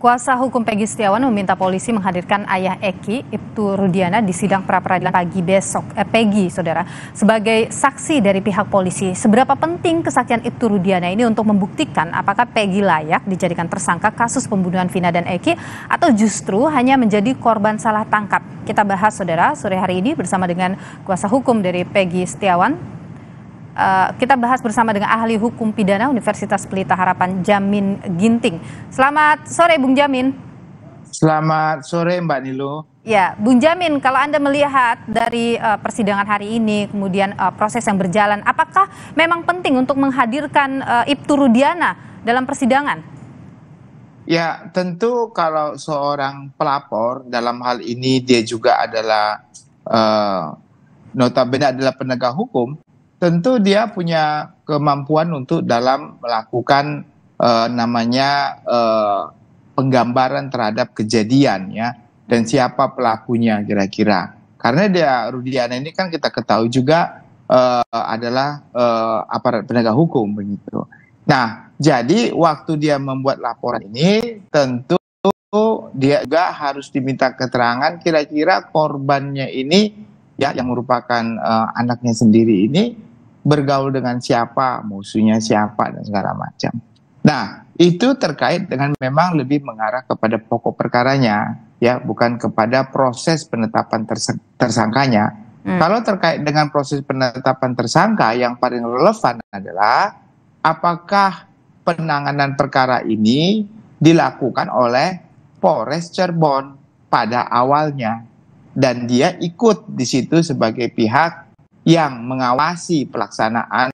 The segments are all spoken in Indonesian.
Kuasa hukum Peggy Setiawan meminta polisi menghadirkan ayah Eki, Ibtu Rudiana, di sidang pra-peradilan pagi besok. Peggy, saudara, sebagai saksi dari pihak polisi. Seberapa penting kesaksian Ibtu Rudiana ini untuk membuktikan apakah Peggy layak dijadikan tersangka kasus pembunuhan Vina dan Eki atau justru hanya menjadi korban salah tangkap? Kita bahas, saudara, sore hari ini bersama dengan kuasa hukum dari Peggy Setiawan. Kita bahas bersama dengan ahli hukum pidana Universitas Pelita Harapan, Jamin Ginting. Selamat sore, Bung Jamin. Selamat sore, Mbak Nilo. Ya, Bung Jamin, kalau Anda melihat dari persidangan hari ini, kemudian proses yang berjalan, apakah memang penting untuk menghadirkan Ibtu Rudiana dalam persidangan? Ya, tentu kalau seorang pelapor dalam hal ini dia juga adalah notabene adalah penegak hukum. Tentu dia punya kemampuan untuk dalam melakukan penggambaran terhadap kejadian ya, dan siapa pelakunya kira-kira. Karena dia Rudiana ini kan kita ketahui juga adalah aparat penegak hukum begitu. Nah, jadi waktu dia membuat laporan ini tentu dia juga harus diminta keterangan kira-kira korbannya ini ya, yang merupakan anaknya sendiri ini bergaul dengan siapa, musuhnya siapa, dan segala macam. Nah, itu terkait dengan memang lebih mengarah kepada pokok perkaranya, ya, bukan kepada proses penetapan tersangkanya. Kalau terkait dengan proses penetapan tersangka, yang paling relevan adalah apakah penanganan perkara ini dilakukan oleh Polres Cirebon pada awalnya, dan dia ikut di situ sebagai pihak yang mengawasi pelaksanaan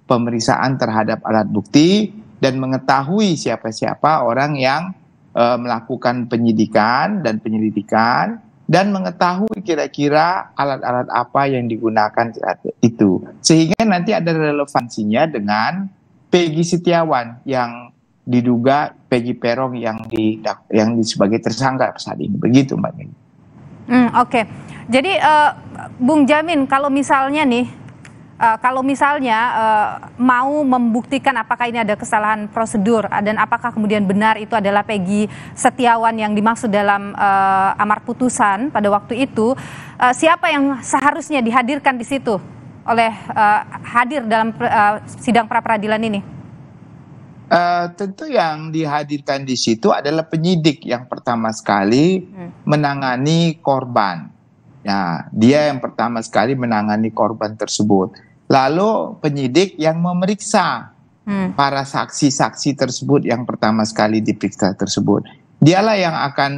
pemeriksaan terhadap alat bukti dan mengetahui siapa-siapa orang yang melakukan penyidikan dan penyelidikan, dan mengetahui kira-kira alat-alat apa yang digunakan saat itu. Sehingga nanti ada relevansinya dengan Peggy Setiawan yang diduga Peggy Peron yang sebagai tersangka saat ini. Begitu, Mbak Nini. Oke. Jadi Bung Jamin, kalau misalnya mau membuktikan apakah ini ada kesalahan prosedur dan apakah kemudian benar itu adalah Peggy Setiawan yang dimaksud dalam amar putusan pada waktu itu, siapa yang seharusnya dihadirkan di situ hadir dalam sidang pra-peradilan ini? Tentu yang dihadirkan di situ adalah penyidik yang pertama sekali menangani korban. Ya, dia yang pertama sekali menangani korban tersebut. Lalu penyidik yang memeriksa para saksi-saksi tersebut yang pertama sekali diperiksa tersebut. Dialah yang akan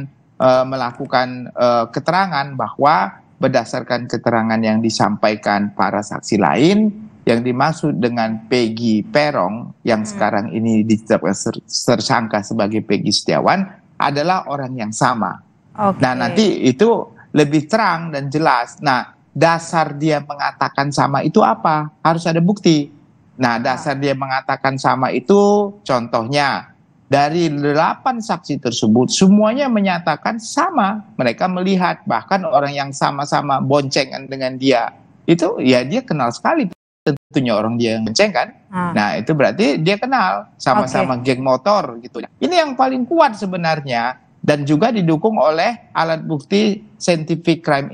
melakukan keterangan bahwa berdasarkan keterangan yang disampaikan para saksi lain, yang dimaksud dengan Peggy Peron yang sekarang ini ditetapkan tersangka sebagai Peggy Setiawan adalah orang yang sama. Nah, nanti itu lebih terang dan jelas. Nah, dasar dia mengatakan sama itu apa? Harus ada bukti. Nah, dasar dia mengatakan sama itu contohnya dari 8 saksi tersebut semuanya menyatakan sama. Mereka melihat, bahkan orang yang sama-sama boncengan dengan dia itu ya dia kenal sekali tentunya orang dia yang bonceng kan. Nah, itu berarti dia kenal sama-sama geng motor gitu. Ini yang paling kuat sebenarnya. Dan juga didukung oleh alat bukti scientific crime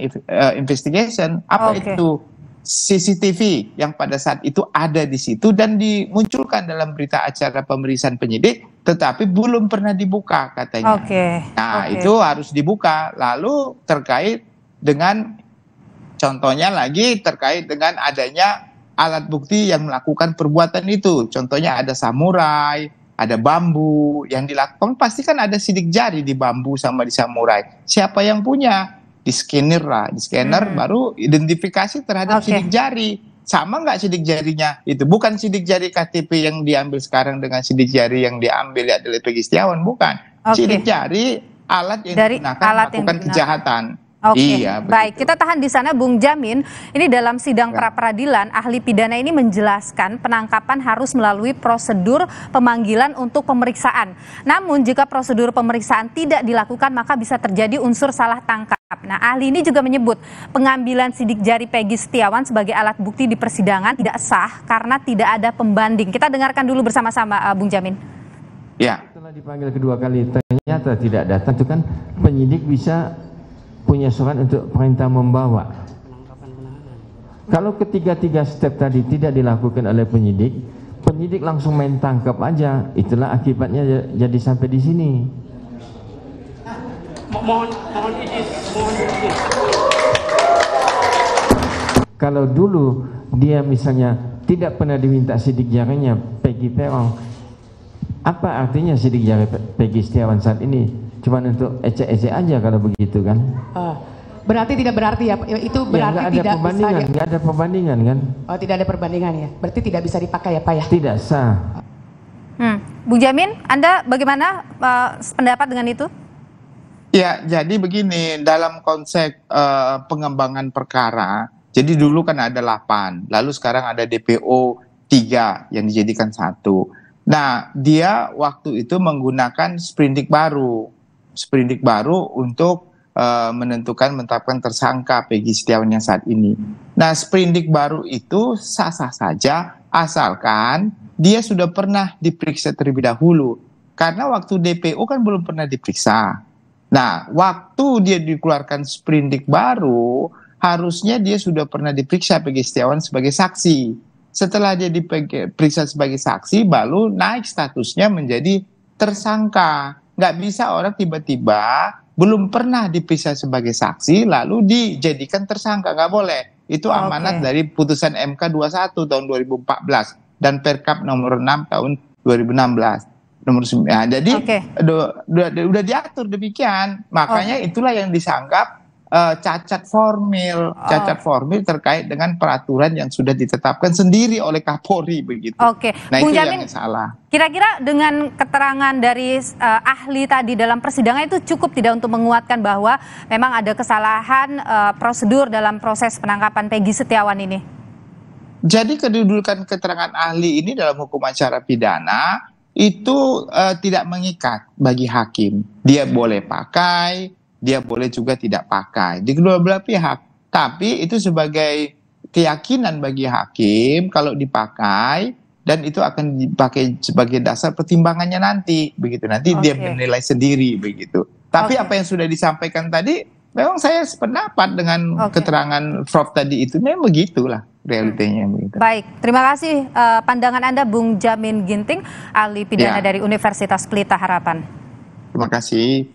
investigation. Apa itu? CCTV yang pada saat itu ada di situ dan dimunculkan dalam berita acara pemeriksaan penyidik, tetapi belum pernah dibuka katanya. Itu harus dibuka. Lalu terkait dengan, contohnya lagi terkait dengan adanya alat bukti yang melakukan perbuatan itu. Contohnya ada samurai, ada bambu yang dilakukan, pasti kan ada sidik jari di bambu sama di samurai. Siapa yang punya? Di scanner baru identifikasi terhadap sidik jari. Sama nggak sidik jarinya? Itu bukan sidik jari KTP yang diambil sekarang dengan sidik jari yang diambil ya dari Peggy Setiawan, bukan. Sidik jari alat yang digunakan melakukan kejahatan. Iya, baik. Kita tahan di sana, Bung Jamin. Ini dalam sidang pra-peradilan, ahli pidana ini menjelaskan penangkapan harus melalui prosedur pemanggilan untuk pemeriksaan. Namun jika prosedur pemeriksaan tidak dilakukan, maka bisa terjadi unsur salah tangkap. Nah, ahli ini juga menyebut pengambilan sidik jari Peggy Setiawan sebagai alat bukti di persidangan tidak sah karena tidak ada pembanding. Kita dengarkan dulu bersama-sama, Bung Jamin. Ya. Setelah dipanggil kedua kali, ternyata tidak datang, itu kan penyidik bisa punya surat untuk perintah membawa. Kalau ketiga-tiga step tadi tidak dilakukan oleh penyidik, penyidik langsung main tangkap aja, itulah akibatnya jadi sampai di sini. Mohon izin. Kalau dulu dia misalnya tidak pernah diminta sidik jarinya Peggy Peron, apa artinya sidik jari Peggy Setiawan saat ini? Cuma untuk ecek-ecek aja kalau begitu kan? Berarti tidak berarti ya, itu berarti ya, tidak bisa ya? Nggak ada perbandingan kan? Oh, tidak ada perbandingan ya, berarti tidak bisa dipakai ya Pak ya? Tidak sah. Bung Jamin, Anda bagaimana pendapat dengan itu? Ya, jadi begini, dalam konsep pengembangan perkara, jadi dulu kan ada 8, lalu sekarang ada DPO 3 yang dijadikan 1. Nah, dia waktu itu menggunakan sprindik baru untuk menetapkan tersangka Peggy Setiawan yang saat ini. Nah, sprindik baru itu sah-sah saja asalkan dia sudah pernah diperiksa terlebih dahulu. Karena waktu DPO kan belum pernah diperiksa. Nah, waktu dia dikeluarkan sprindik baru, harusnya dia sudah pernah diperiksa Peggy Setiawan sebagai saksi. Setelah dia diperiksa sebagai saksi, baru naik statusnya menjadi tersangka. Nggak bisa orang tiba-tiba belum pernah diperiksa sebagai saksi, lalu dijadikan tersangka. Nggak boleh. Itu amanat dari putusan MK 21 tahun 2014 dan Perkap nomor 6 tahun 2016. Jadi udah diatur demikian. Makanya itulah yang disanggap cacat formil terkait dengan peraturan yang sudah ditetapkan sendiri oleh Kapolri begitu. Nah, Bung itu Jamin, yang salah. Kira-kira dengan keterangan dari ahli tadi dalam persidangan itu cukup tidak untuk menguatkan bahwa memang ada kesalahan prosedur dalam proses penangkapan Peggy Setiawan ini? Jadi kedudukan keterangan ahli ini dalam hukum acara pidana itu tidak mengikat bagi hakim. Dia boleh pakai, dia boleh juga tidak pakai di kedua belah pihak. Tapi itu sebagai keyakinan bagi hakim kalau dipakai, dan itu akan dipakai sebagai dasar pertimbangannya nanti, begitu. Nanti dia menilai sendiri begitu. Tapi apa yang sudah disampaikan tadi, memang saya sependapat dengan keterangan Prof tadi itu, memang begitulah realitanya. Begitu. Baik, terima kasih pandangan Anda Bung Jamin Ginting, ahli pidana dari Universitas Pelita Harapan. Terima kasih.